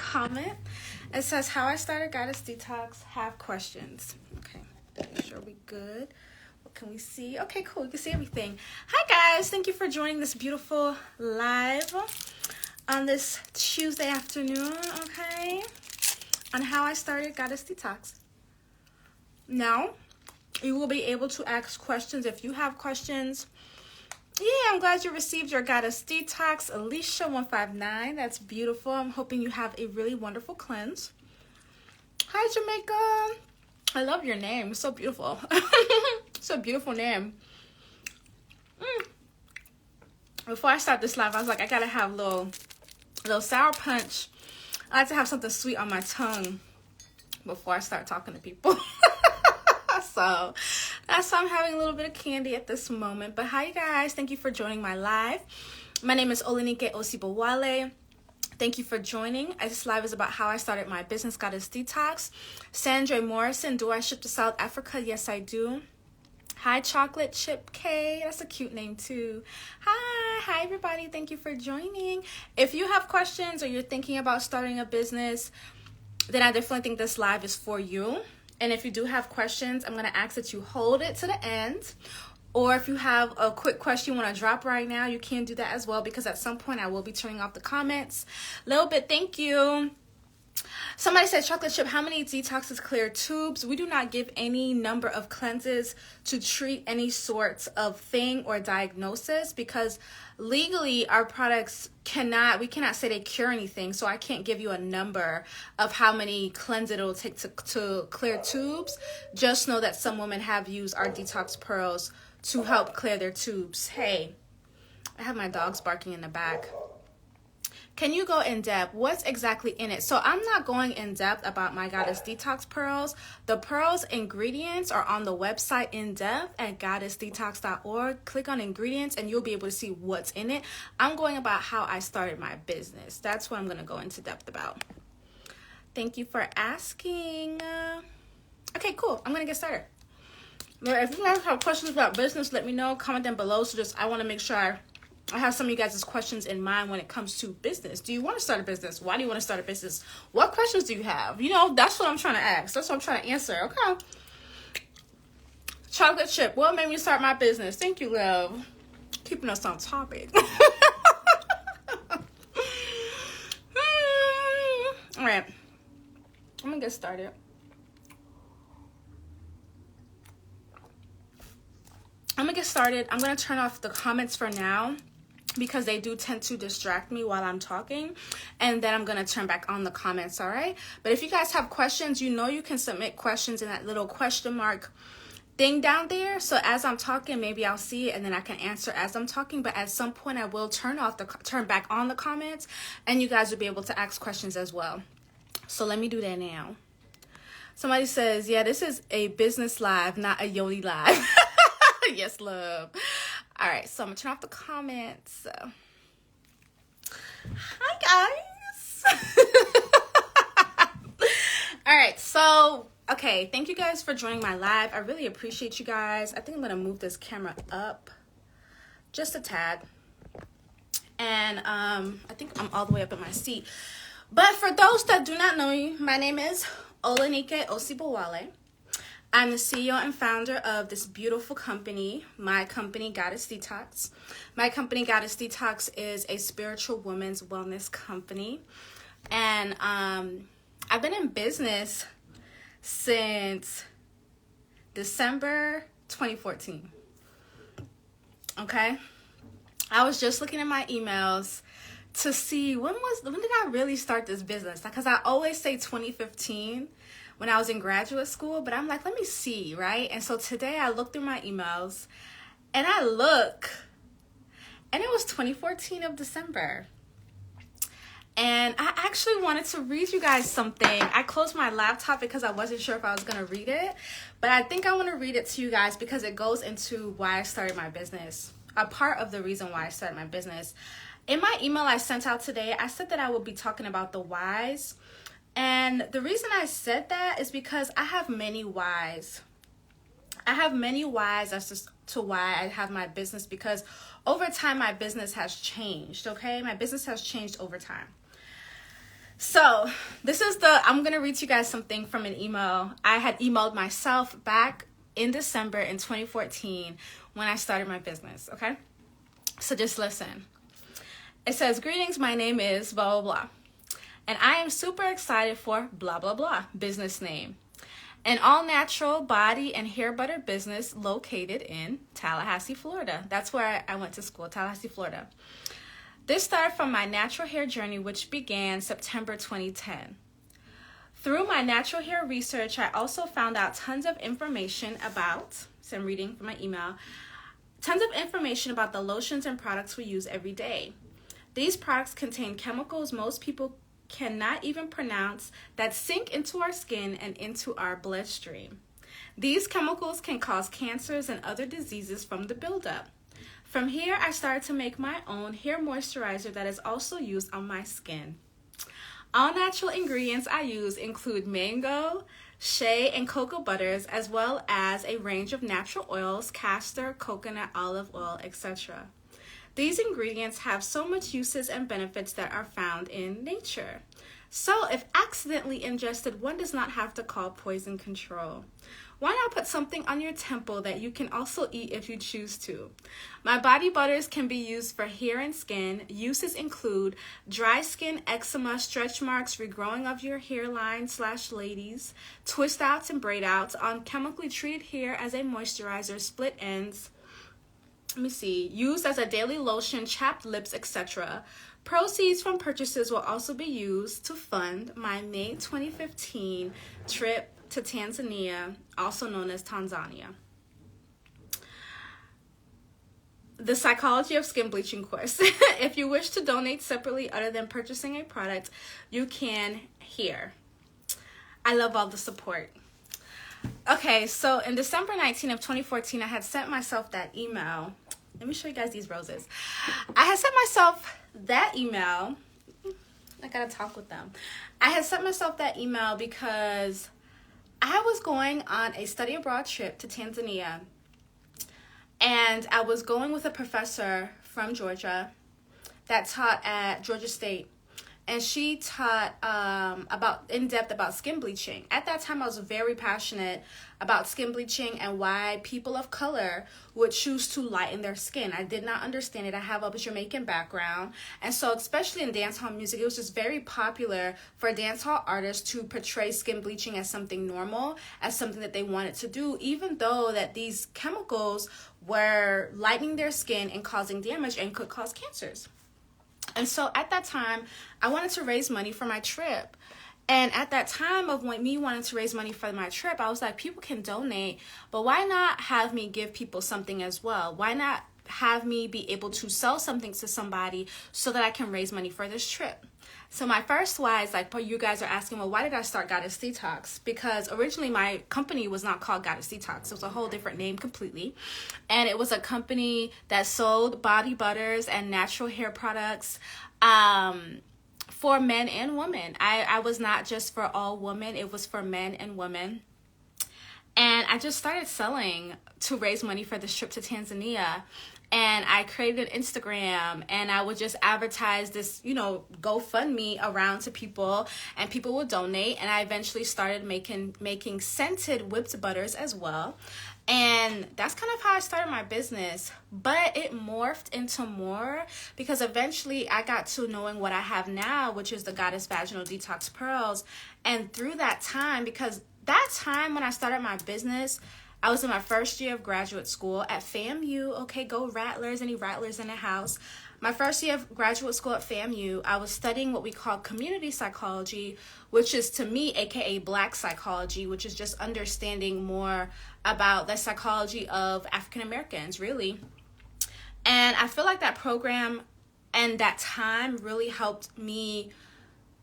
comment. It says, how I started Goddess Detox, have questions. Okay, make sure we good. What can we see? Okay, cool. You can see everything. Hi, guys. Thank you for joining this beautiful live on this Tuesday afternoon, okay, on how I started Goddess Detox. Now, you will be able to ask questions if you have questions. Yeah, I'm glad you received your Goddess Detox. Alicia159, that's beautiful. I'm hoping you have a really wonderful cleanse. Hi, Jamaica. I love your name. It's so beautiful. It's a beautiful name. Before I start this live, I was like, I gotta have a little sour punch. I like to have something sweet on my tongue before I start talking to people. So that's why I'm having a little bit of candy at this moment. But hi, guys. Thank you for joining my live. My name is olanikeeosibowale. Thank you for joining. This live is about how I started my business, Goddess Detox. Sandra Morrison, do I ship to South Africa? Yes, I do. Hi, Chocolate Chip K. That's a cute name, too. Hi, everybody. Thank you for joining. If you have questions or you're thinking about starting a business, then I definitely think this live is for you. And if you do have questions, I'm going to ask that you hold it to the end. Or if you have a quick question you want to drop right now, you can do that as well, because at some point I will be turning off the comments. Little bit, thank you. Somebody said, Chocolate Chip, how many detoxes clear tubes? We do not give any number of cleanses to treat any sorts of thing or diagnosis, because legally our products we cannot say they cure anything. So I can't give you a number of how many cleanses it'll take to clear tubes. Just know that some women have used our detox pearls to help clear their tubes. Hey, I have my dogs barking in the back. Can you go in depth? What's exactly in it? So I'm not going in depth about my Goddess Detox pearls. The pearls ingredients are on the website in depth at goddessdetox.org. Click on ingredients and you'll be able to see what's in it. I'm going about how I started my business. That's what I'm going to go into depth about. Thank you for asking. Okay, cool. I'm going to get started. If you guys have questions about business, let me know. Comment them below. So I want to make sure I have some of you guys' questions in mind when it comes to business. Do you want to start a business? Why do you want to start a business? What questions do you have? You know, that's what I'm trying to ask. That's what I'm trying to answer. Okay. Chocolate Chip, what made me start my business? Thank you, love. Keeping us on topic. All right. I'm going to get started. I'm going to turn off the comments for now, because they do tend to distract me while I'm talking, and then I'm going to turn back on the comments, all right? But if you guys have questions, you know you can submit questions in that little question mark thing down there. So as I'm talking, maybe I'll see it and then I can answer as I'm talking, but at some point I will turn back on the comments, and you guys will be able to ask questions as well. So let me do that now. Somebody says, yeah, this is a business live, not a Yoni live. Yes, love. All right, so I'm going to turn off the comments. Hi, guys. All right, so, okay, thank you guys for joining my live. I really appreciate you guys. I think I'm going to move this camera up just a tad. And I think I'm all the way up in my seat. But for those that do not know me, my name is olanikeeosibowale. I'm the CEO and founder of this beautiful company, my company, Goddess Detox. My company, Goddess Detox, is a spiritual women's wellness company. And I've been in business since December 2014. Okay? I was just looking at my emails to see when did I really start this business? Because I always say 2015. When I was in graduate school, but I'm like, let me see, right? And so today I looked through my emails, and I look, and it was 2014 of December. And I actually wanted to read you guys something. I closed my laptop because I wasn't sure if I was going to read it, but I think I want to read it to you guys because it goes into why I started my business, a part of the reason why I started my business. In my email I sent out today, I said that I would be talking about the whys. And the reason I said that is because I have many whys. I have many whys as to why I have my business, because over time my business has changed, okay? My business has changed over time. So I'm going to read to you guys something from an email. I had emailed myself back in December in 2014 when I started my business, okay? So just listen. It says, greetings, my name is blah, blah, blah. And I am super excited for blah, blah, blah, business name. An all-natural body and hair butter business located in Tallahassee, Florida. That's where I went to school, Tallahassee, Florida. This started from my natural hair journey, which began September 2010. Through my natural hair research, I also found out tons of information about, so I'm reading from my email, tons of information about the lotions and products we use every day. These products contain chemicals most people cannot even pronounce that sink into our skin and into our bloodstream. These chemicals can cause cancers and other diseases from the buildup. From here, I started to make my own hair moisturizer that is also used on my skin. All natural ingredients I use include mango, shea, and cocoa butters, as well as a range of natural oils, castor, coconut, olive oil, etc. These ingredients have so much uses and benefits that are found in nature. So if accidentally ingested, one does not have to call poison control. Why not put something on your temple that you can also eat if you choose to? My body butters can be used for hair and skin. Uses include dry skin, eczema, stretch marks, regrowing of your hairline / ladies, twist outs and braid outs, on chemically treated hair as a moisturizer, split ends, used as a daily lotion, chapped lips, etc. Proceeds from purchases will also be used to fund my May 2015 trip to Tanzania, also known as Tanzania. The Psychology of Skin Bleaching course. If you wish to donate separately other than purchasing a product, you can here. I love all the support. Okay, so in December 19 of 2014, I had sent myself that email. Let me show you guys these roses. I had sent myself that email. I gotta talk with them. I had sent myself that email because I was going on a study abroad trip to Tanzania, and I was going with a professor from Georgia that taught at Georgia State, and she taught in depth about skin bleaching. At that time, I was very passionate about skin bleaching and why people of color would choose to lighten their skin. I did not understand it. I have a Jamaican background, and so especially in dancehall music, it was just very popular for dancehall artists to portray skin bleaching as something normal, as something that they wanted to do, even though that these chemicals were lightening their skin and causing damage and could cause cancers. And so at that time, I wanted to raise money for my trip. And at that time of me wanting to raise money for my trip, I was like, people can donate, but why not have me give people something as well? Why not have me be able to sell something to somebody so that I can raise money for this trip? So my first why is like, you guys are asking, well, why did I start Goddess Detox? Because originally my company was not called Goddess Detox. It was a whole different name completely. And it was a company that sold body butters and natural hair products for men and women. I was not just for all women. It was for men and women. And I just started selling to raise money for this trip to Tanzania. And I created an Instagram, and I would just advertise this, GoFundMe around to people, and people would donate. And I eventually started making scented whipped butters as well. And that's kind of how I started my business. But it morphed into more because eventually I got to knowing what I have now, which is the Goddess Vaginal Detox Pearls. And through that time, because that time when I started my business, I was in my first year of graduate school at FAMU. Okay, go Rattlers. Any Rattlers in the house? My first year of graduate school at FAMU, I was studying what we call community psychology, which is to me, aka Black psychology, which is just understanding more about the psychology of African Americans, really. And I feel like that program and that time really helped me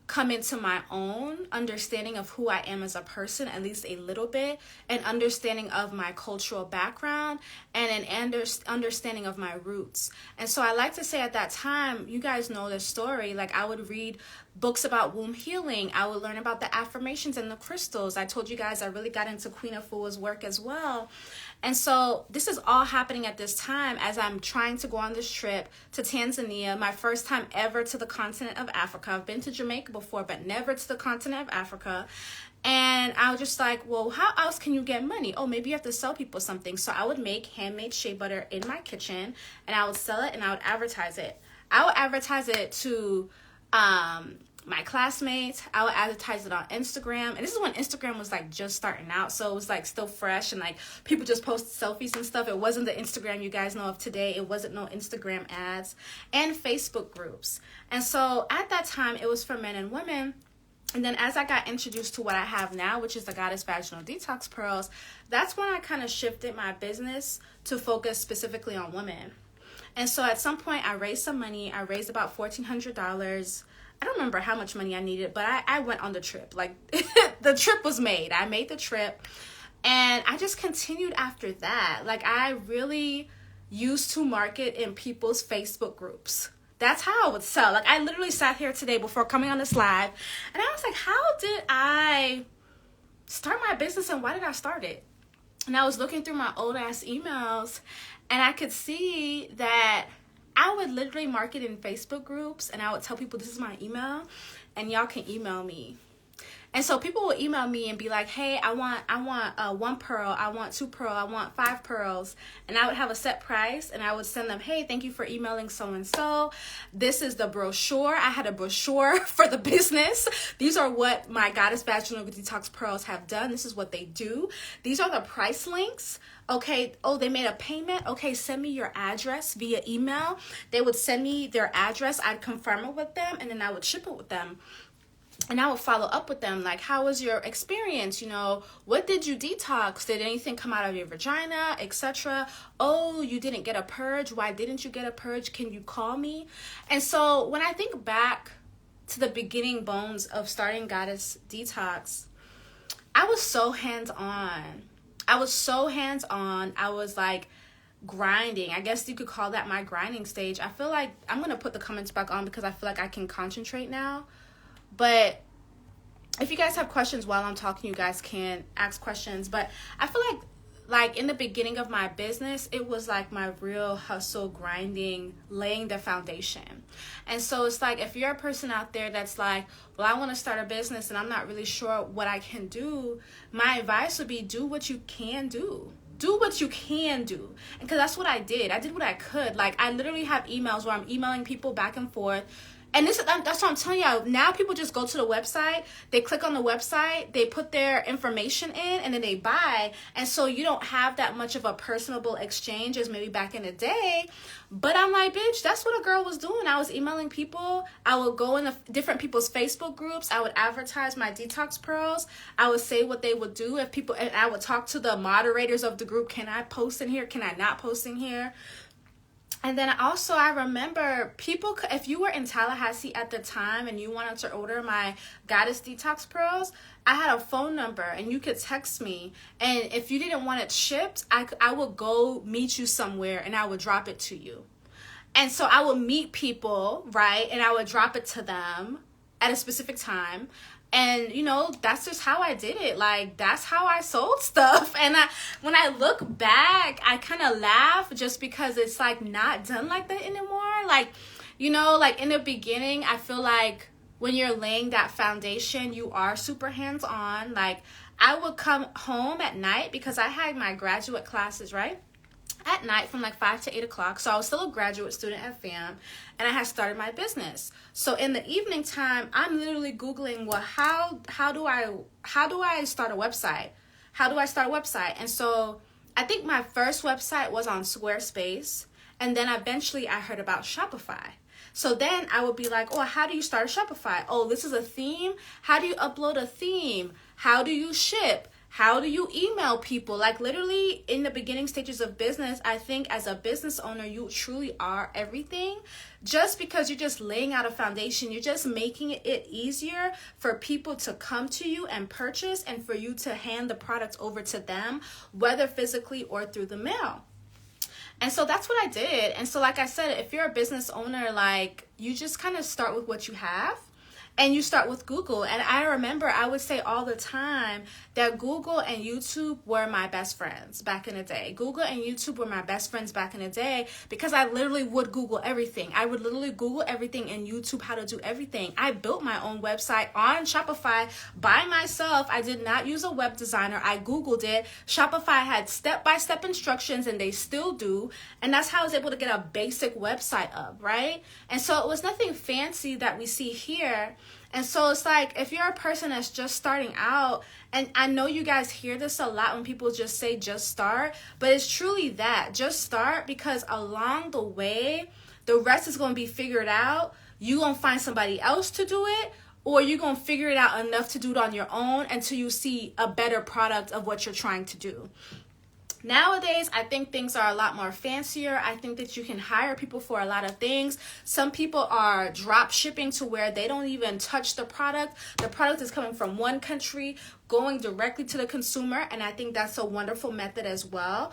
come into my own understanding of who I am as a person, at least a little bit, an understanding of my cultural background, and an understanding of my roots. And so I like to say at that time, you guys know the story, like I would read books about womb healing. I would learn about the affirmations and the crystals. I told you guys I really got into Queen Afua's work as well. And so this is all happening at this time as I'm trying to go on this trip to Tanzania, my first time ever to the continent of Africa. I've been to Jamaica before, but never to the continent of Africa. And I was just like, well, how else can you get money? Oh, maybe you have to sell people something. So I would make handmade shea butter in my kitchen, and I would sell it, and I would advertise it. I would advertise it to my classmates. I would advertise it on Instagram. And this is when Instagram was like just starting out. So it was like still fresh, and like people just posted selfies and stuff. It wasn't the Instagram you guys know of today. It wasn't no Instagram ads, and Facebook groups. And so at that time, it was for men and women. And then as I got introduced to what I have now, which is the Goddess Vaginal Detox Pearls, that's when I kind of shifted my business to focus specifically on women. And so at some point I raised some money. I raised about $1,400. I don't remember how much money I needed, but I went on the trip. Like the trip was made. I made the trip, and I just continued after that. Like I really used to market in people's Facebook groups. That's how I would sell. Like I literally sat here today before coming on this live, and I was like, how did I start my business, and why did I start it? And I was looking through my old ass emails, and I could see that I would literally market in Facebook groups, and I would tell people this is my email and y'all can email me. And so people would email me and be like, hey, I want 1 pearl, I want 2 pearl, I want 5 pearls. And I would have a set price, and I would send them, hey, thank you for emailing so-and-so. This is the brochure. I had a brochure for the business. These are what my Goddess Vaginal Detox Pearls have done. This is what they do. These are the price links. Okay, oh, they made a payment. Okay, send me your address via email. They would send me their address. I'd confirm it with them, and then I would ship it with them. And I would follow up with them, like, how was your experience? You know, what did you detox? Did anything come out of your vagina, etc.? Oh, you didn't get a purge. Why didn't you get a purge? Can you call me? And so when I think back to the beginning bones of starting Goddess Detox, I was so hands-on. I was like grinding. I guess you could call that my grinding stage. I feel like I'm going to put the comments back on because I feel like I can concentrate now. But if you guys have questions while I'm talking, you guys can ask questions. But I feel like in the beginning of my business, it was like my real hustle, grinding, laying the foundation. And so it's like, if you're a person out there that's like, well, I want to start a business and I'm not really sure what I can do, my advice would be do what you can do. Do what you can do. And because that's what I did. I did what I could. Like, I literally have emails where I'm emailing people back and forth. And that's what I'm telling y'all. Now people just go to the website, they click on the website, they put their information in, and then they buy. And so you don't have that much of a personable exchange as maybe back in the day. But I'm like, bitch, that's what a girl was doing. I was emailing people. I would go in the different people's Facebook groups. I would advertise my detox pearls. I would say what they would do if people, and I would talk to the moderators of the group. Can I post in here? Can I not post in here? And then also I remember people, if you were in Tallahassee at the time and you wanted to order my Goddess Detox Pearls, I had a phone number and you could text me. And if you didn't want it shipped, I would go meet you somewhere and I would drop it to you. And so I would meet people, right? And I would drop it to them at a specific time. And, you know, that's just how I did it. Like, that's how I sold stuff. And when I look back, I kind of laugh just because it's, like, not done like that anymore. Like, you know, like, in the beginning, I feel like when you're laying that foundation, you are super hands-on. Like, I would come home at night because I had my graduate classes, right? At night from like 5 to 8 o'clock. So I was still a graduate student at FAM, and I had started my business. So in the evening time, I'm literally Googling, well, how do I start a website? How do I start a website? And so I think my first website was on Squarespace, and then eventually I heard about Shopify. So then I would be like, oh, how do you start a Shopify? Oh, this is a theme. How do you upload a theme? How do you ship? How do you email people? Like, literally in the beginning stages of business, I think as a business owner, you truly are everything. Just because you're just laying out a foundation, you're just making it easier for people to come to you and purchase, and for you to hand the products over to them, whether physically or through the mail. And so that's what I did. And so, like I said, if you're a business owner, like, you just kind of start with what you have. And you start with Google. And I remember I would say all the time that Google and YouTube were my best friends back in the day. Google and YouTube were my best friends back in the day because I literally would Google everything. I would literally Google everything and YouTube how to do everything. I built my own website on Shopify by myself. I did not use a web designer. I Googled it. Shopify had step-by-step instructions, and they still do. And that's how I was able to get a basic website up, right? And so it was nothing fancy that we see here. And so it's like, if you're a person that's just starting out, and I know you guys hear this a lot when people just say just start, but it's truly that, just start, because along the way, the rest is going to be figured out. You're going to find somebody else to do it, or you're going to figure it out enough to do it on your own until you see a better product of what you're trying to do. Nowadays, I think things are a lot more fancier. I think that you can hire people for a lot of things. Some people are drop shipping to where they don't even touch the product. The product is coming from one country, going directly to the consumer, and I think that's a wonderful method as well.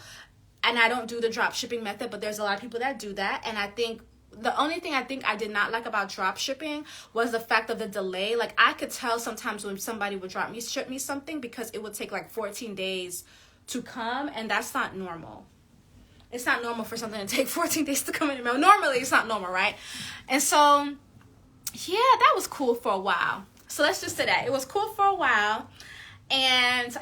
And I don't do the drop shipping method, but there's a lot of people that do that. And I think the only thing I think I did not like about drop shipping was the fact of the delay. Like, I could tell sometimes when somebody would ship me something, because it would take like 14 days to come, and that's not normal. It's not normal for something to take 14 days to come in the mail. Normally, it's not normal, right? And so, yeah, that was cool for a while. So let's just say that. It was cool for a while. And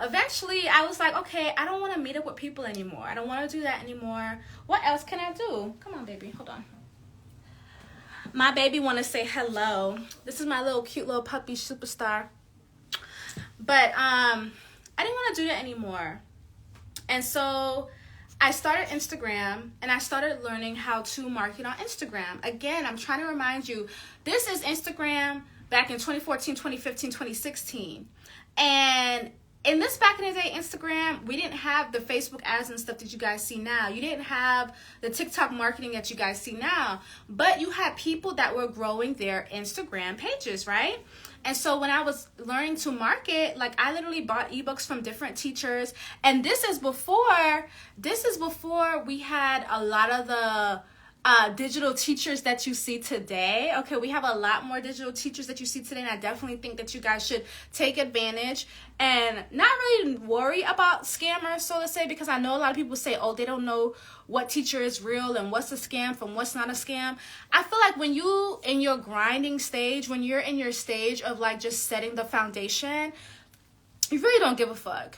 eventually, I was like, okay, I don't want to meet up with people anymore. I don't want to do that anymore. What else can I do? Come on, baby. Hold on. My baby want to say hello. This is my little cute little puppy superstar. But, I didn't want to do that anymore. And so I started Instagram, and I started learning how to market on Instagram. Again, I'm trying to remind you, this is Instagram back in 2014, 2015, 2016. And in this back in the day Instagram, we didn't have the Facebook ads and stuff that you guys see now. You didn't have the TikTok marketing that you guys see now. But you had people that were growing their Instagram pages, right? And so when I was learning to market, like, I literally bought ebooks from different teachers. And this is before we had a lot of the digital teachers that you see today. Okay, we have a lot more digital teachers that you see today, and I definitely think that you guys should take advantage and not really worry about scammers, so to say, because I know a lot of people say, oh, they don't know what teacher is real and what's a scam from what's not a scam. I feel like when you in your grinding stage, when you're in your stage of like just setting the foundation, you really don't give a fuck.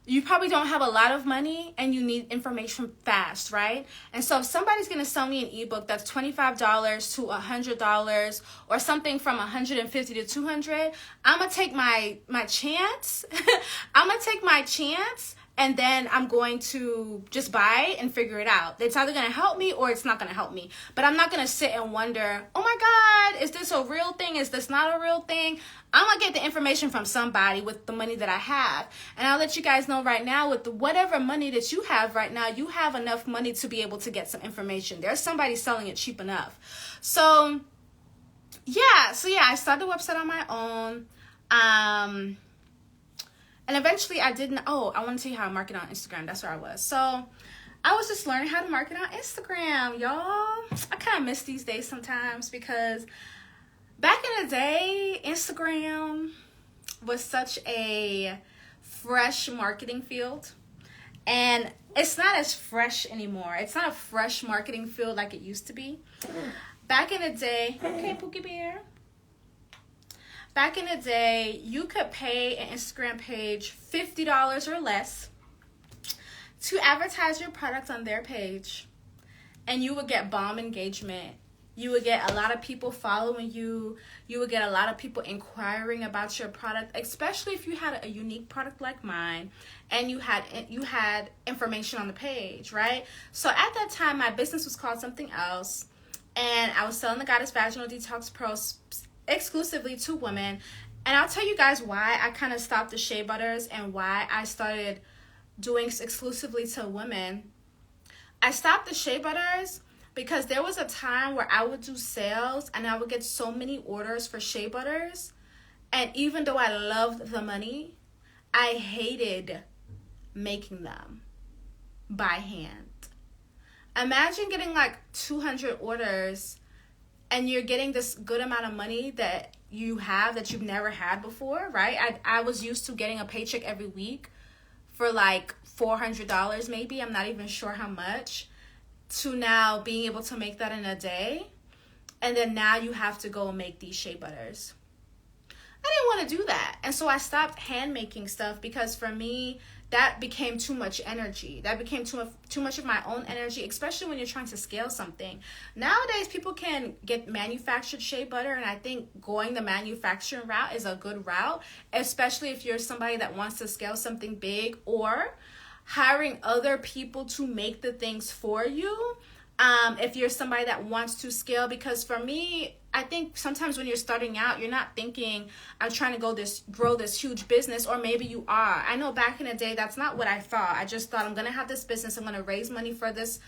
You probably don't have a lot of money and you need information fast, right? And so if somebody's going to sell me an ebook that's $25 to $100 or something from $150 to $200, I'm going to take my chance. I'm going to take my chance, and then I'm going to just buy and figure it out. It's either going to help me or it's not going to help me. But I'm not going to sit and wonder, oh my God, is this a real thing? Is this not a real thing? I'm going to get the information from somebody with the money that I have. And I'll let you guys know right now, with whatever money that you have right now, you have enough money to be able to get some information. There's somebody selling it cheap enough. So yeah, I started the website on my own. And eventually I want to tell you how I market on Instagram. That's where I was. So I was just learning how to market on Instagram, y'all. I kind of miss these days sometimes, because back in the day, Instagram was such a fresh marketing field. And it's not as fresh anymore. It's not a fresh marketing field like it used to be. Back in the day, okay, Pookie Bear. Back in the day, you could pay an Instagram page $50 or less to advertise your product on their page, and you would get bomb engagement. You would get a lot of people following you. You would get a lot of people inquiring about your product, especially if you had a unique product like mine and you had information on the page, right? So at that time, my business was called something else, and I was selling the Goddess Vaginal Detox Pro exclusively to women. And I'll tell you guys why I kind of stopped the shea butters and why I started doing exclusively to women. I stopped the shea butters because there was a time where I would do sales and I would get so many orders for shea butters, and even though I loved the money, I hated making them by hand. Imagine getting like 200 orders and you're getting this good amount of money that you have that you've never had before, right? I was used to getting a paycheck every week for like $400 maybe, I'm not even sure how much, to now being able to make that in a day. And then now you have to go and make these shea butters. I didn't want to do that. And so I stopped hand making stuff because for me, that became too much energy. That became too much of my own energy, especially when you're trying to scale something. Nowadays, people can get manufactured shea butter, and I think going the manufacturing route is a good route, especially if you're somebody that wants to scale something big, or hiring other people to make the things for you. If you're somebody that wants to scale, because for me, I think sometimes when you're starting out, you're not thinking, I'm trying to grow this huge business, or maybe you are. I know back in the day, that's not what I thought. I just thought, I'm going to have this business. I'm going to raise money for this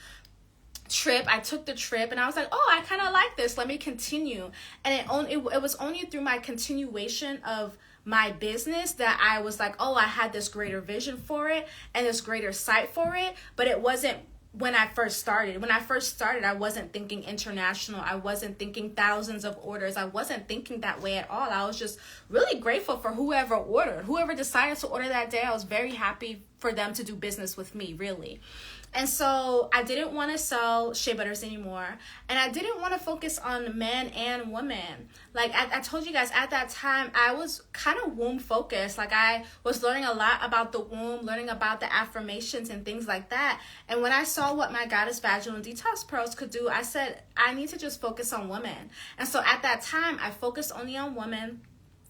trip. I took the trip and I was like, oh, I kind of like this. Let me continue. And it was only through my continuation of my business that I was like, oh, I had this greater vision for it and this greater sight for it. But it wasn't when I first started. When I first started, I wasn't thinking international. I wasn't thinking thousands of orders. I wasn't thinking that way at all. I was just really grateful for whoever ordered. Whoever decided to order that day, I was very happy for them to do business with me, really. And so I didn't want to sell shea butters anymore. And I didn't want to focus on men and women. Like I told you guys, at that time, I was kind of womb focused. Like I was learning a lot about the womb, learning about the affirmations and things like that. And when I saw what my Goddess Vaginal Detox Pearls could do, I said, I need to just focus on women. And so at that time, I focused only on women.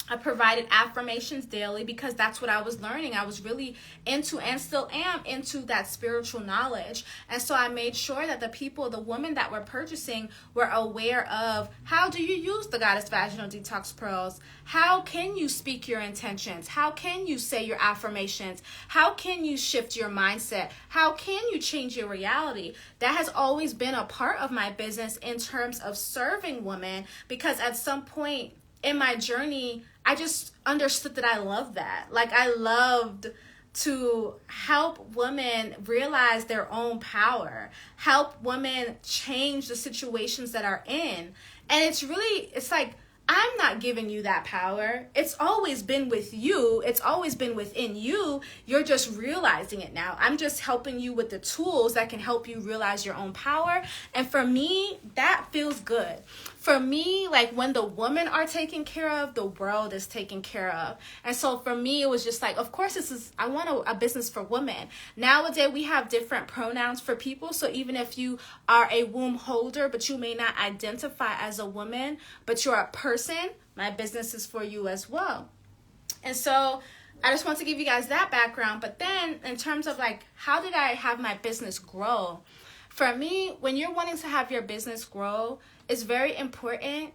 I provided affirmations daily because that's what I was learning. I was really into, and still am into, that spiritual knowledge. And so I made sure that the women that were purchasing were aware of, how do you use the Goddess Vaginal Detox Pearls? How can you speak your intentions? How can you say your affirmations? How can you shift your mindset? How can you change your reality? That has always been a part of my business in terms of serving women, because at some point in my journey, I just understood that I loved that. Like I loved to help women realize their own power, help women change the situations that are in. And it's like, I'm not giving you that power. It's always been with you. It's always been within you. You're just realizing it now. I'm just helping you with the tools that can help you realize your own power. And for me, that feels good. For me, like when the women are taken care of, the world is taken care of. And so for me, it was just like, of course, I want a business for women. Nowadays, we have different pronouns for people. So even if you are a womb holder, but you may not identify as a woman, but you're a person, my business is for you as well. And so I just want to give you guys that background. But then in terms of like, how did I have my business grow? For me, when you're wanting to have your business grow, it's very important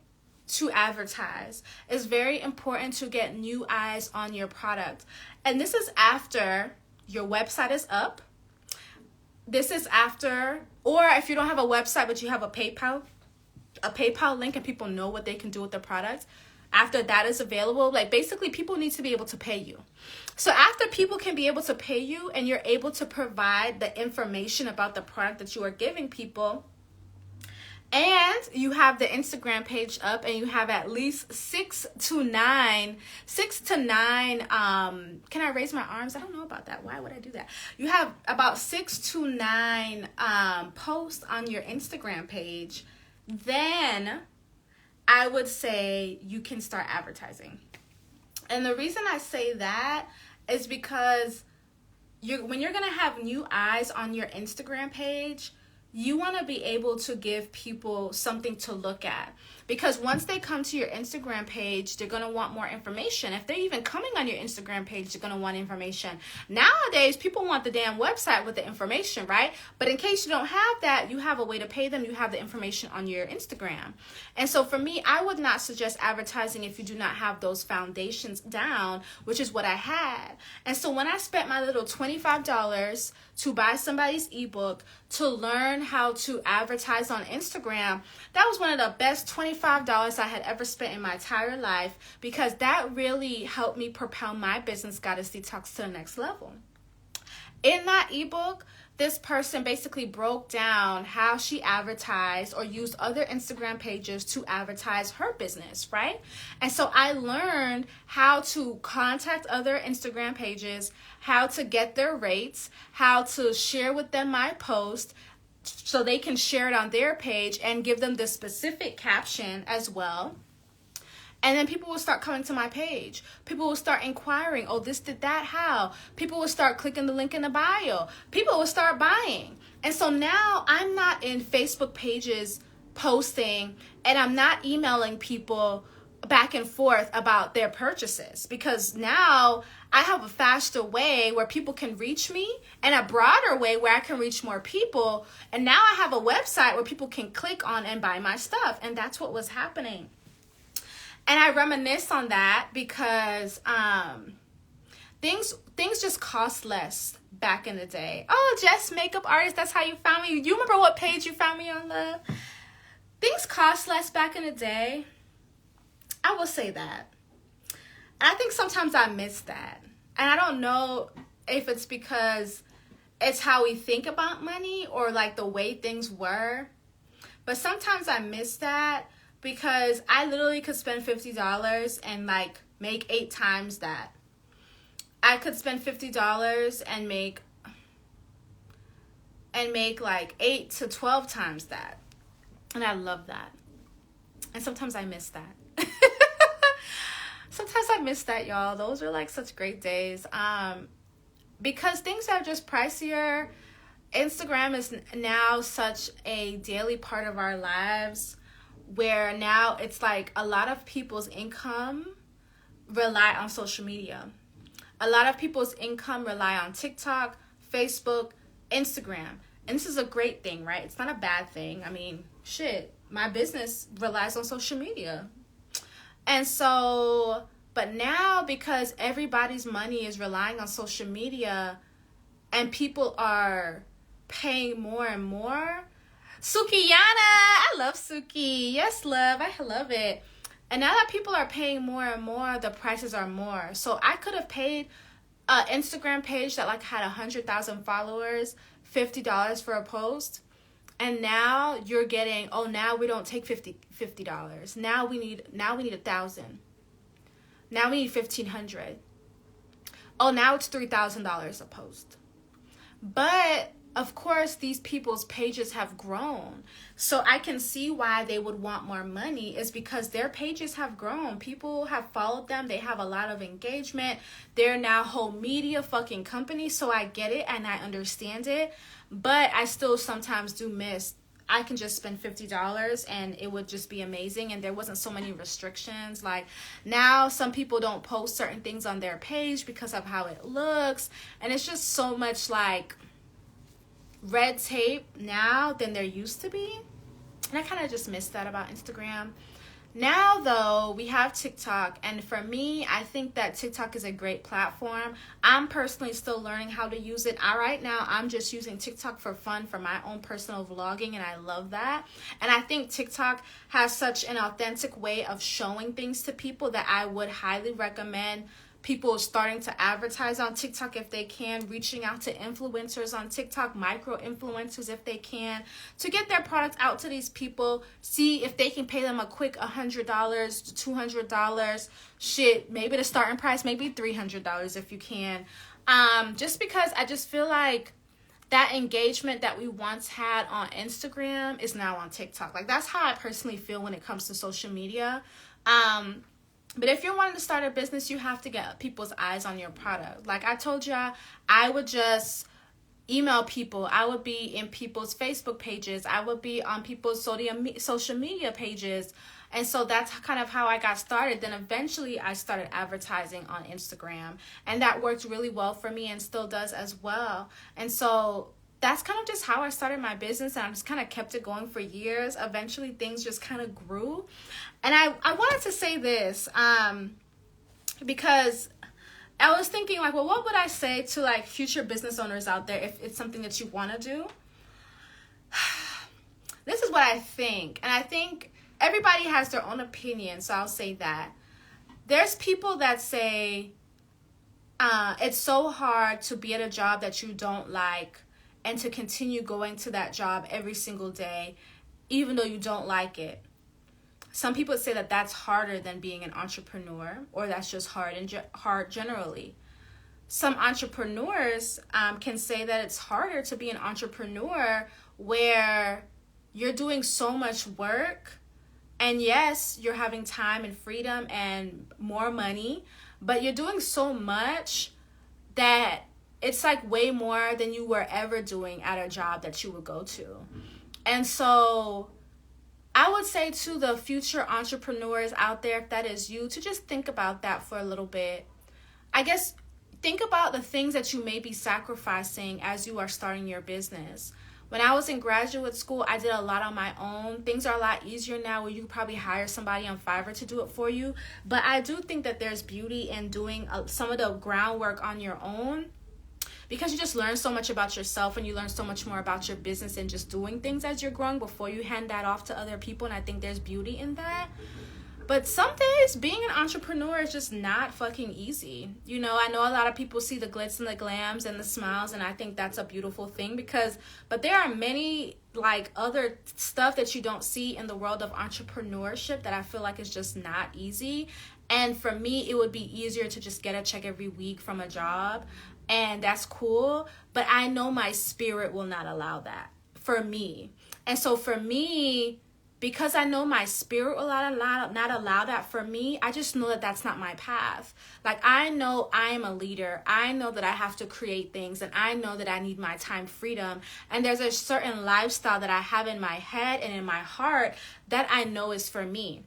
to advertise. It's very important to get new eyes on your product. And this is after your website is up. This is after, or if you don't have a website, but you have a PayPal link and people know what they can do with the product. After that is available, like basically people need to be able to pay you. So after people can be able to pay you and you're able to provide the information about the product that you are giving people, and you have the Instagram page up and you have at least 6 to 9, can I raise my arms? I don't know about that. Why would I do that? You have about 6 to 9 posts on your Instagram page, then I would say you can start advertising. And the reason I say that is because when you're going to have new eyes on your Instagram page, you want to be able to give people something to look at. Because once they come to your Instagram page, they're going to want more information. If they're even coming on your Instagram page, they're going to want information. Nowadays, people want the damn website with the information, right? But in case you don't have that, you have a way to pay them. You have the information on your Instagram. And so for me, I would not suggest advertising if you do not have those foundations down, which is what I had. And so when I spent my little $25 to buy somebody's ebook to learn how to advertise on Instagram, that was one of the best $25 I had ever spent in my entire life, because that really helped me propel my business, Goddess Detox, to the next level. In that ebook, this person basically broke down how she advertised or used other Instagram pages to advertise her business, right? And so I learned how to contact other Instagram pages, how to get their rates, how to share with them my post so they can share it on their page and give them the specific caption as well. And then people will start coming to my page. People will start inquiring, oh, this did that, how? People will start clicking the link in the bio. People will start buying. And so now I'm not in Facebook pages posting, and I'm not emailing people back and forth about their purchases, because now I have a faster way where people can reach me and a broader way where I can reach more people. And now I have a website where people can click on and buy my stuff. And that's what was happening. And I reminisce on that because things just cost less back in the day. Oh, Jess, makeup artist, that's how you found me. You remember what page you found me on, love? Things cost less back in the day. I will say that. And I think sometimes I miss that. And I don't know if it's because it's how we think about money or like the way things were. But sometimes I miss that. Because I literally could spend $50 and like make 8 times that. I could spend $50 and make like 8 to 12 times that. And I love that. And sometimes I miss that. Sometimes I miss that, y'all. Those are like such great days. Because things are just pricier. Instagram is now such a daily part of our lives, where now it's like a lot of people's income rely on social media. A lot of people's income rely on TikTok, Facebook, Instagram. And this is a great thing, right? It's not a bad thing. I mean, shit, my business relies on social media. And so, but now because everybody's money is relying on social media and people are paying more and more, Sukiyana, I love Suki. Yes, love, I love it. And now that people are paying more and more, the prices are more. So I could have paid an Instagram page that like had 100,000 followers $50 for a post. And now you're getting, oh, now we don't take $50. Now we need 1,000. Now we need 1,500. Oh, now it's $3,000 a post. But of course, these people's pages have grown. So I can see why they would want more money is because their pages have grown. People have followed them. They have a lot of engagement. They're now whole media fucking company. So I get it and I understand it. But I still sometimes do miss. I can just spend $50 and it would just be amazing. And there wasn't so many restrictions. Like now some people don't post certain things on their page because of how it looks. And it's just so much like red tape now than there used to be. And I kind of just miss that about Instagram. Now though, we have TikTok, and for me, I think that TikTok is a great platform. I'm personally still learning how to use it. Right now, I'm just using TikTok for fun, for my own personal vlogging, and I love that. And I think TikTok has such an authentic way of showing things to people that I would highly recommend people starting to advertise on TikTok if they can, reaching out to influencers on TikTok, micro influencers if they can, to get their product out to these people, see if they can pay them a quick $100 to $200. Shit, maybe the starting price, maybe $300 if you can. Just because I just feel like that engagement that we once had on Instagram is now on TikTok. Like that's how I personally feel when it comes to social media. But if you're wanting to start a business, you have to get people's eyes on your product. Like I told you, I would just email people. I would be in people's Facebook pages. I would be on people's social media pages. And so that's kind of how I got started. Then eventually I started advertising on Instagram. And that worked really well for me and still does as well. And so that's kind of just how I started my business, and I just kind of kept it going for years. Eventually, things just kind of grew. And I wanted to say this because I was thinking, like, well, what would I say to, like, future business owners out there if it's something that you want to do? This is what I think. And I think everybody has their own opinion, so I'll say that. There's people that say, It's so hard to be at a job that you don't like and to continue going to that job every single day, even though you don't like it. Some people say that that's harder than being an entrepreneur, or that's just hard generally. Some entrepreneurs can say that it's harder to be an entrepreneur where you're doing so much work, and yes, you're having time and freedom and more money, but you're doing so much that it's like way more than you were ever doing at a job that you would go to. And so I would say to the future entrepreneurs out there, if that is you, to just think about that for a little bit. I guess think about the things that you may be sacrificing as you are starting your business. When I was in graduate school, I did a lot on my own. Things are a lot easier now where you can probably hire somebody on Fiverr to do it for you. But I do think that there's beauty in doing some of the groundwork on your own, because you just learn so much about yourself and you learn so much more about your business and just doing things as you're growing before you hand that off to other people. And I think there's beauty in that. But some days being an entrepreneur is just not fucking easy. You know, I know a lot of people see the glitz and the glams and the smiles, and I think that's a beautiful thing but there are many like other stuff that you don't see in the world of entrepreneurship that I feel like is just not easy. And for me, it would be easier to just get a check every week from a job, and that's cool. But I know my spirit will not allow that for me. And so for me, because I know my spirit will not allow that for me, I just know that that's not my path. Like, I know I am a leader. I know that I have to create things, and I know that I need my time freedom. And there's a certain lifestyle that I have in my head and in my heart that I know is for me.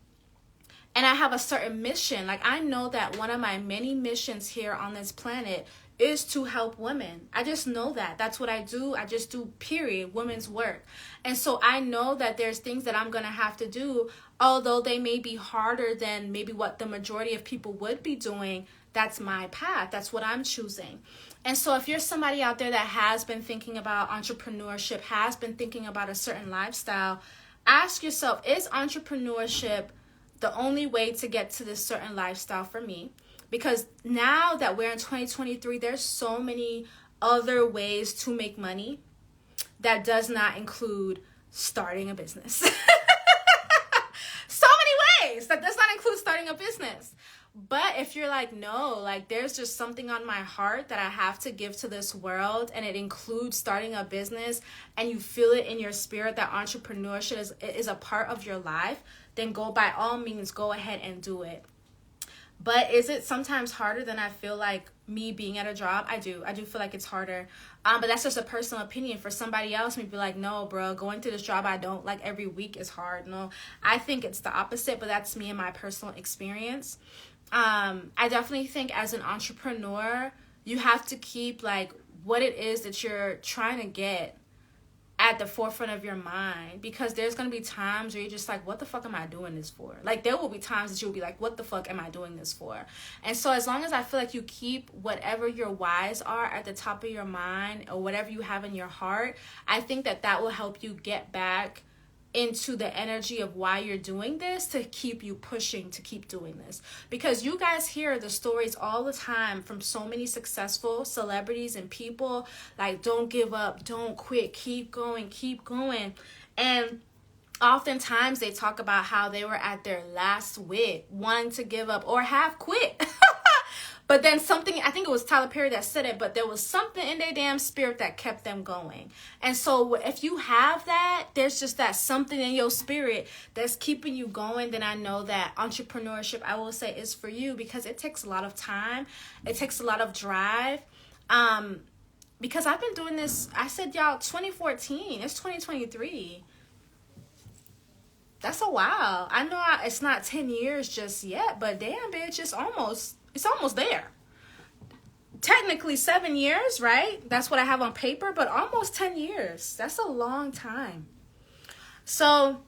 And I have a certain mission. Like, I know that one of my many missions here on this planet is to help women. I just know that. That's what I do. I just do, period, women's work. And so I know that there's things that I'm going to have to do, although they may be harder than maybe what the majority of people would be doing. That's my path. That's what I'm choosing. And so if you're somebody out there that has been thinking about entrepreneurship, has been thinking about a certain lifestyle, ask yourself, is entrepreneurship the only way to get to this certain lifestyle for me? Because now that we're in 2023, there's so many other ways to make money that does not include starting a business. So many ways that does not include starting a business. But if you're like, no, like there's just something on my heart that I have to give to this world, and it includes starting a business, and you feel it in your spirit that entrepreneurship is a part of your life, then by all means, go ahead and do it. But is it sometimes harder than I feel like me being at a job? I do feel like it's harder. But that's just a personal opinion. For somebody else, maybe like, no, bro, going to this job I don't like every week is hard. No, I think it's the opposite, but that's me and my personal experience. I definitely think as an entrepreneur, you have to keep like what it is that you're trying to get at the forefront of your mind, because there's going to be times where you're just like, what the fuck am I doing this for? Like, there will be times that you'll be like, what the fuck am I doing this for? And so as long as I feel like you keep whatever your whys are at the top of your mind, or whatever you have in your heart, I think that will help you get back into the energy of why you're doing this, to keep you pushing to keep doing this. Because you guys hear the stories all the time from so many successful celebrities and people, like, don't give up, don't quit, keep going. And oftentimes they talk about how they were at their last wit, wanting to give up or have quit. But then something, I think it was Tyler Perry that said it, but there was something in their damn spirit that kept them going. And so if you have that, there's just that something in your spirit that's keeping you going, then I know that entrepreneurship, I will say, is for you, because it takes a lot of time. It takes a lot of drive. Because I've been doing this, I said, y'all, 2014, it's 2023. That's a while. I know it's not 10 years just yet, but damn, bitch, it's almost there. Technically 7 years, right? That's what I have on paper, but almost 10 years. That's a long time. So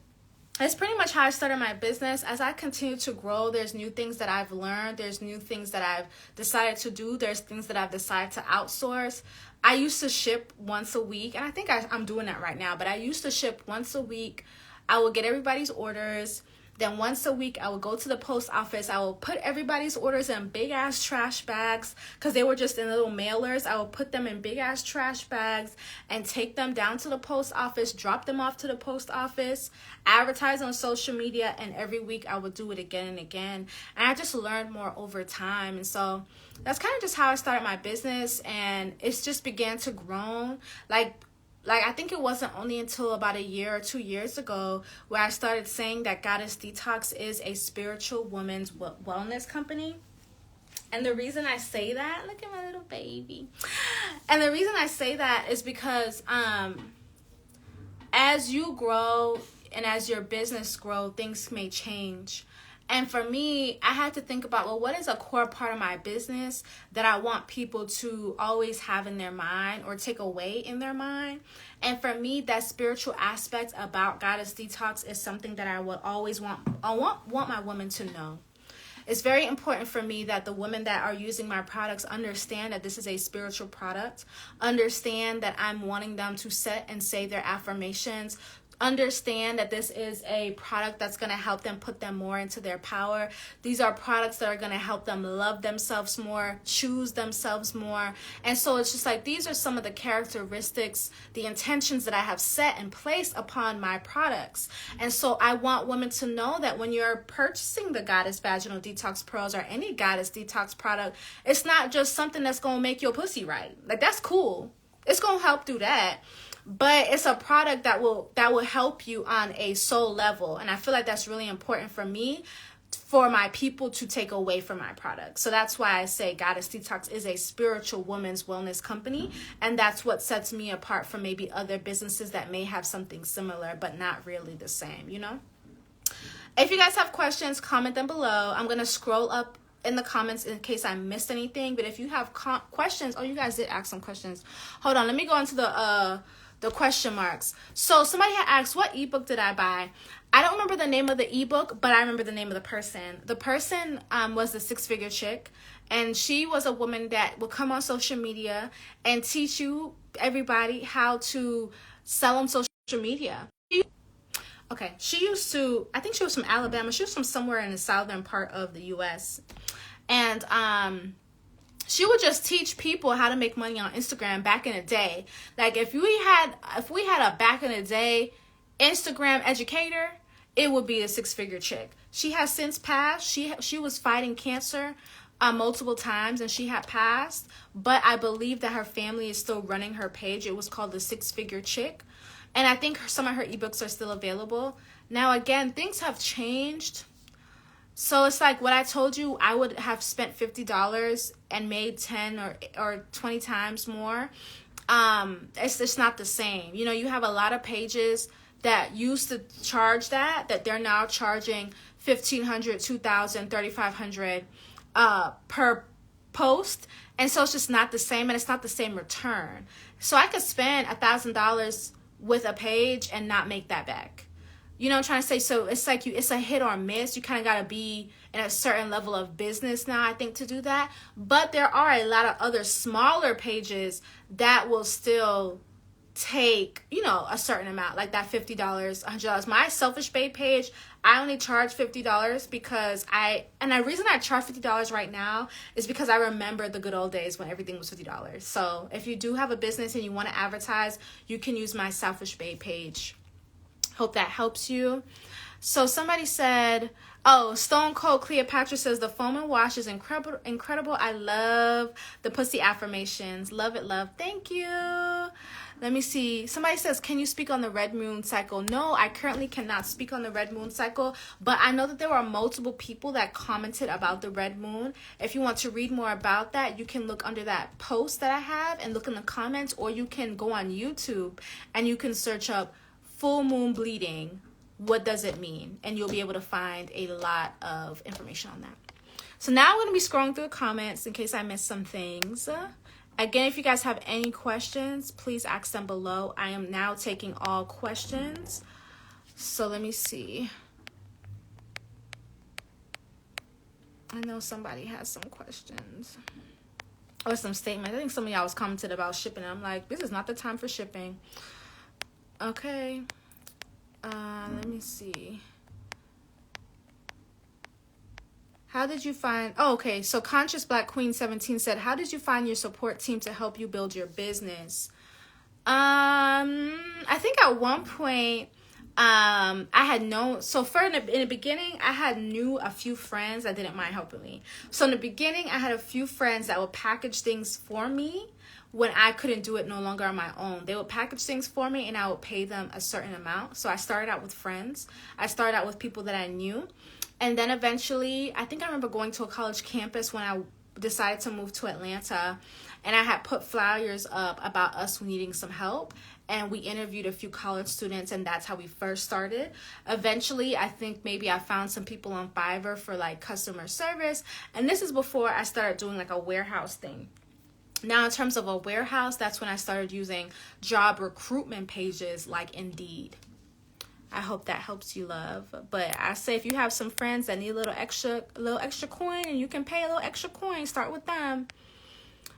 that's pretty much how I started my business. As I continue to grow, there's new things that I've learned. There's new things that I've decided to do. There's things that I've decided to outsource. I used to ship once a week, and I think I'm doing that right now, but I used to ship once a week. I would get everybody's orders. Then once a week, I would go to the post office. I will put everybody's orders in big ass trash bags because they were just in little mailers. I would put them in big ass trash bags and take them down to the post office, drop them off to the post office, advertise on social media, and every week I would do it again and again. And I just learned more over time. And so that's kind of just how I started my business, and it's just began to grow. Like I think it wasn't only until about a year or 2 years ago where I started saying that Goddess Detox is a spiritual women's wellness company. And the reason I say that, look at my little baby. And the reason I say that is because as you grow and as your business grows, things may change. And for me, I had to think about, well, what is a core part of my business that I want people to always have in their mind or take away in their mind? And for me, that spiritual aspect about Goddess Detox is something that I would always want my women to know. It's very important for me that the women that are using my products understand that this is a spiritual product, understand that I'm wanting them to set and say their affirmations, understand that this is a product that's going to help them put them more into their power. These are products that are going to help them love themselves more, choose themselves more. And so it's just like, these are some of the characteristics, the intentions that I have set and placed upon my products. And so I want women to know that when you're purchasing the Goddess Vaginal Detox Pearls or any Goddess Detox product, it's not just something that's going to make your pussy right. Like, that's cool. It's going to help do that. But it's a product that will help you on a soul level. And I feel like that's really important for me, for my people to take away from my product. So that's why I say Goddess Detox is a spiritual women's wellness company. And that's what sets me apart from maybe other businesses that may have something similar, but not really the same, you know? If you guys have questions, comment them below. I'm going to scroll up in the comments in case I missed anything. But if you have questions, oh, you guys did ask some questions. Hold on, let me go into the question marks. So somebody had asked, what ebook did I buy? I don't remember the name of the ebook, but I remember the name of the person. The person was the six-figure chick, and she was a woman that would come on social media and teach everybody how to sell on social media. Okay, she used to, I think she was from Alabama. She was from somewhere in the southern part of the U.S. And she would just teach people how to make money on Instagram back in the day. Like, if we had a back in the day Instagram educator, it would be a six-figure chick. She has since passed. She was fighting cancer multiple times, and she had passed. But I believe that her family is still running her page. It was called the Six-Figure Chick. And I think some of her ebooks are still available. Now, again, things have changed. So it's like what I told you, I would have spent $50 and made 10 or 20 times more. It's just not the same. You know, you have a lot of pages that used to charge that they're now charging $1,500, $2,000, $3,500 per post. And so it's just not the same, and it's not the same return. So I could spend $1,000 with a page and not make that back. You know what I'm trying to say? So it's like it's a hit or miss. You kind of got to be in a certain level of business now, I think, to do that. But there are a lot of other smaller pages that will still take, you know, a certain amount, like that $50, $100. My Selfish Babe page, I only charge $50 because the reason I charge $50 right now is because I remember the good old days when everything was $50. So if you do have a business and you want to advertise, you can use my Selfish Babe page. Hope that helps you. So somebody said, oh, Stone Cold Cleopatra says the foam and wash is incredible. I love the pussy affirmations. Love it, love. Thank you. Let me see. Somebody says, can you speak on the red moon cycle? No, I currently cannot speak on the red moon cycle, but I know that there are multiple people that commented about the red moon. If you want to read more about that, you can look under that post that I have and look in the comments, or you can go on YouTube and you can search up full moon bleeding. What does it mean? And you'll be able to find a lot of information on that. So now I'm going to be scrolling through the comments in case I missed some things. Again, if you guys have any questions, please ask them below. I am now taking all questions. So let me see. I know somebody has some questions. Or some statements. I think some of y'all was commented about shipping. I'm like, this is not the time for shipping. Okay. Let me see. How did you find, oh, okay, so Conscious Black Queen 17 said, how did you find your support team to help you build your business? I think at one point, I had known, so in the beginning, I had knew a few friends that didn't mind helping me. So in the beginning, I had a few friends that would package things for me when I couldn't do it no longer on my own. They would package things for me and I would pay them a certain amount. So I started out with friends. I started out with people that I knew. And then eventually, I think I remember going to a college campus when I decided to move to Atlanta, and I had put flyers up about us needing some help, and we interviewed a few college students, and that's how we first started. Eventually, I think maybe I found some people on Fiverr for like customer service, and this is before I started doing like a warehouse thing. Now, in terms of a warehouse, that's when I started using job recruitment pages like Indeed. I hope that helps you, love. But I say if you have some friends that need a little extra coin and you can pay a little extra coin, start with them.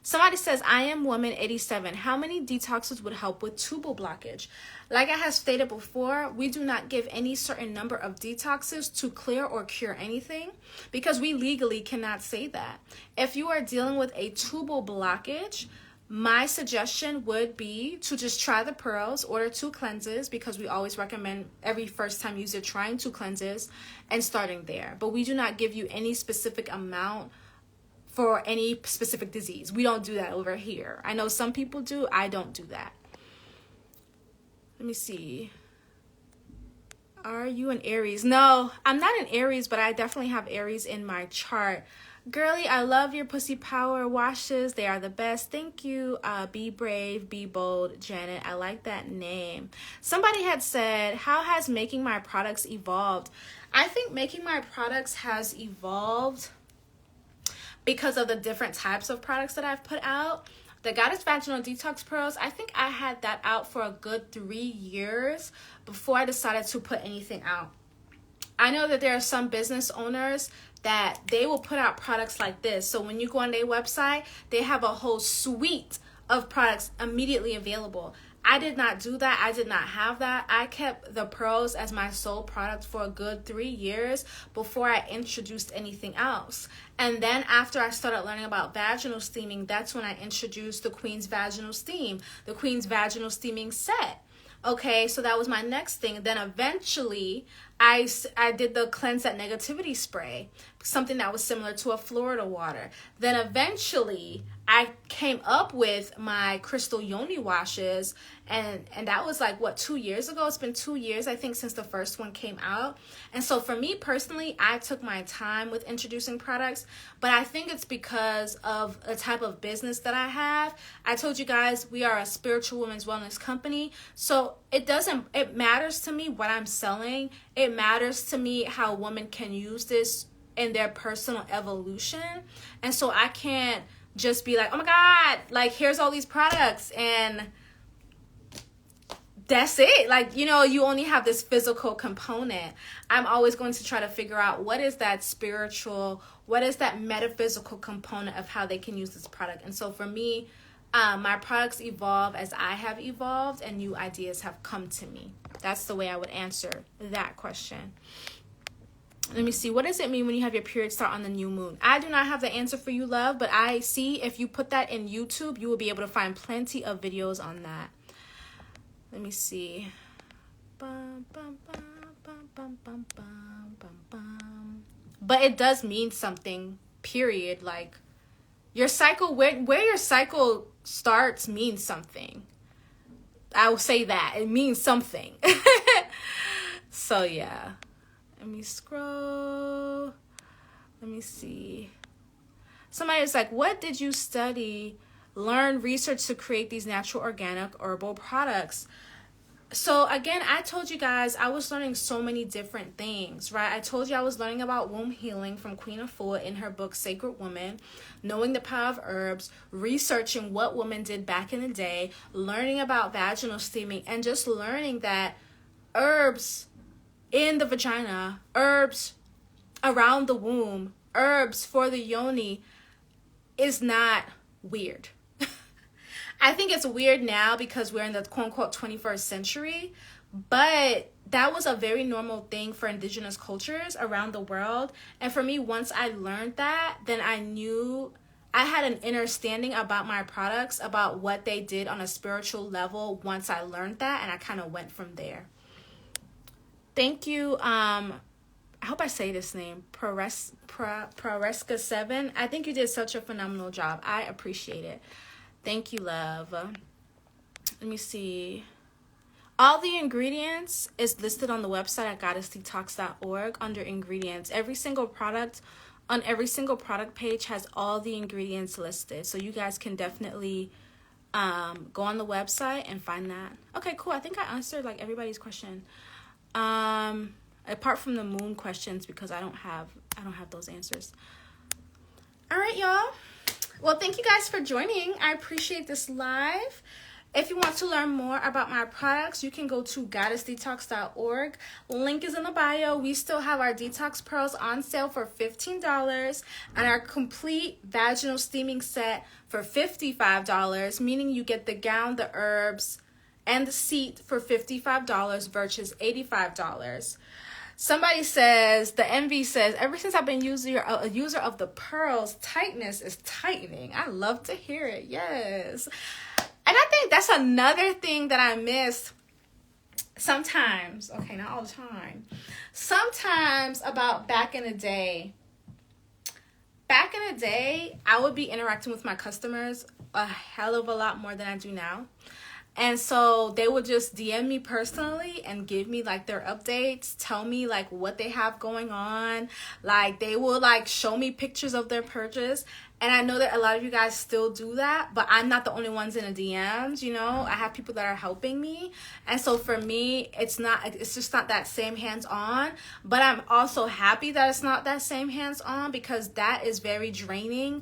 Somebody says, I am woman 87. How many detoxes would help with tubal blockage? Like I have stated before, we do not give any certain number of detoxes to clear or cure anything because we legally cannot say that. If you are dealing with a tubal blockage, my suggestion would be to just try the pearls, order 2 cleanses, because we always recommend every first time user trying 2 cleanses and starting there. But we do not give you any specific amount for any specific disease. We don't do that over here. I know some people do. I don't do that. Let me see. Are you an Aries? No, I'm not an Aries, but I definitely have Aries in my chart. Girly, I love your pussy power washes. They are the best. Thank you. Be brave, be bold, Janet. I like that name. Somebody had said, how has making my products evolved? I think making my products has evolved because of the different types of products that I've put out. The Goddess Vaginal Detox Pearls, I think I had that out for a good 3 years before I decided to put anything out. I know that there are some business owners that they will put out products like this. So when you go on their website, they have a whole suite of products immediately available. I did not do that. I did not have that. I kept the pearls as my sole product for a good 3 years before I introduced anything else. And then after I started learning about vaginal steaming, that's when I introduced the Queen's Vaginal Steam, the Queen's Vaginal Steaming Set. Okay, so that was my next thing. Then eventually, I did the Cleanse That Negativity Spray, something that was similar to a Florida water. Then eventually, I came up with my crystal Yoni washes, and that was like, what, 2 years ago? It's been 2 years, I think, since the first one came out. And so for me personally, I took my time with introducing products, but I think it's because of the type of business that I have. I told you guys, we are a spiritual women's wellness company, so it matters to me what I'm selling. It matters to me how women can use this in their personal evolution. And so I can't just be like, oh my God, like, here's all these products and that's it. Like, you only have this physical component. I'm always going to try to figure out what is that spiritual, what is that metaphysical component of how they can use this product. And so for me, my products evolve as I have evolved and new ideas have come to me. That's the way I would answer that question. Let me see. What does it mean when you have your period start on the new moon? I do not have the answer for you, love, but I see if you put that in YouTube, you will be able to find plenty of videos on that. Let me see. But it does mean something, period. Like, your cycle, where your cycle starts means something. I will say that. It means something. So, yeah. Let me scroll. Let me see. Somebody was like, what did you study, learn, research to create these natural, organic, herbal products? So again, I told you guys I was learning so many different things, right? I told you I was learning about womb healing from Queen Afua in her book, Sacred Woman, knowing the power of herbs, researching what women did back in the day, learning about vaginal steaming, and just learning that herbs in the vagina, herbs around the womb, herbs for the yoni is not weird. I think it's weird now because we're in the quote-unquote 21st century, But that was a very normal thing for indigenous cultures around the world. And for me, once I learned that, then I knew I had an understanding about my products, about what they did on a spiritual level once I learned that, and I kind of went from there. Thank you. I hope I say this name, Prareska7. I think you did such a phenomenal job. I appreciate it. Thank you, love. Let me see. All the ingredients is listed on the website at goddessdetox.org under ingredients. Every single product on every single product page has all the ingredients listed. So you guys can definitely go on the website and find that. Okay, cool. I think I answered like everybody's question. Apart from the moon questions, because I don't have those answers. All right, y'all. Well, thank you guys for joining. I appreciate this live. If you want to learn more about my products, you can go to goddessdetox.org. Link is in the bio. We still have our detox pearls on sale for $15 and our complete vaginal steaming set for $55, meaning you get the gown, the herbs, and the seat for $55 versus $85. Somebody says, the envy says, ever since I've been a user of the pearls, tightness is tightening. I love to hear it. Yes. And I think that's another thing that I miss sometimes. Okay, not all the time. Sometimes about back in the day. Back in the day, I would be interacting with my customers a hell of a lot more than I do now. And so they would just DM me personally and give me like their updates, tell me like what they have going on. Like they will like show me pictures of their purchase. And I know that a lot of you guys still do that, but I'm not the only ones in the DMs, you know. I have people that are helping me. And so for me, it's just not that same hands-on. But I'm also happy that it's not that same hands-on, because that is very draining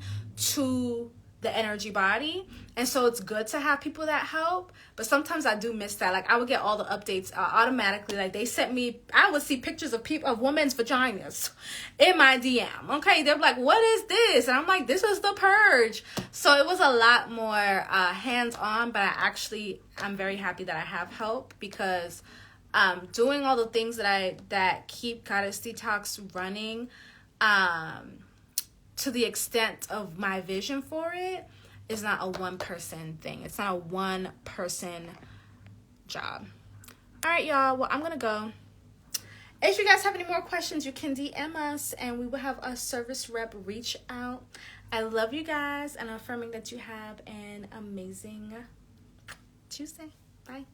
to the energy body. And so it's good to have people that help, but sometimes I do miss that. Like I would get all the updates automatically. Like they sent me, I would see pictures of women's vaginas in my DM. Okay, they're like, what is this? And I'm like, this is the purge. So it was a lot more hands-on, but I'm very happy that I have help, because doing all the things that keep Goddess Detox running to the extent of my vision for it is not a one-person thing. It's not a one-person job. All right, y'all. Well, I'm going to go. If you guys have any more questions, you can DM us, and we will have a service rep reach out. I love you guys, and I'm affirming that you have an amazing Tuesday. Bye.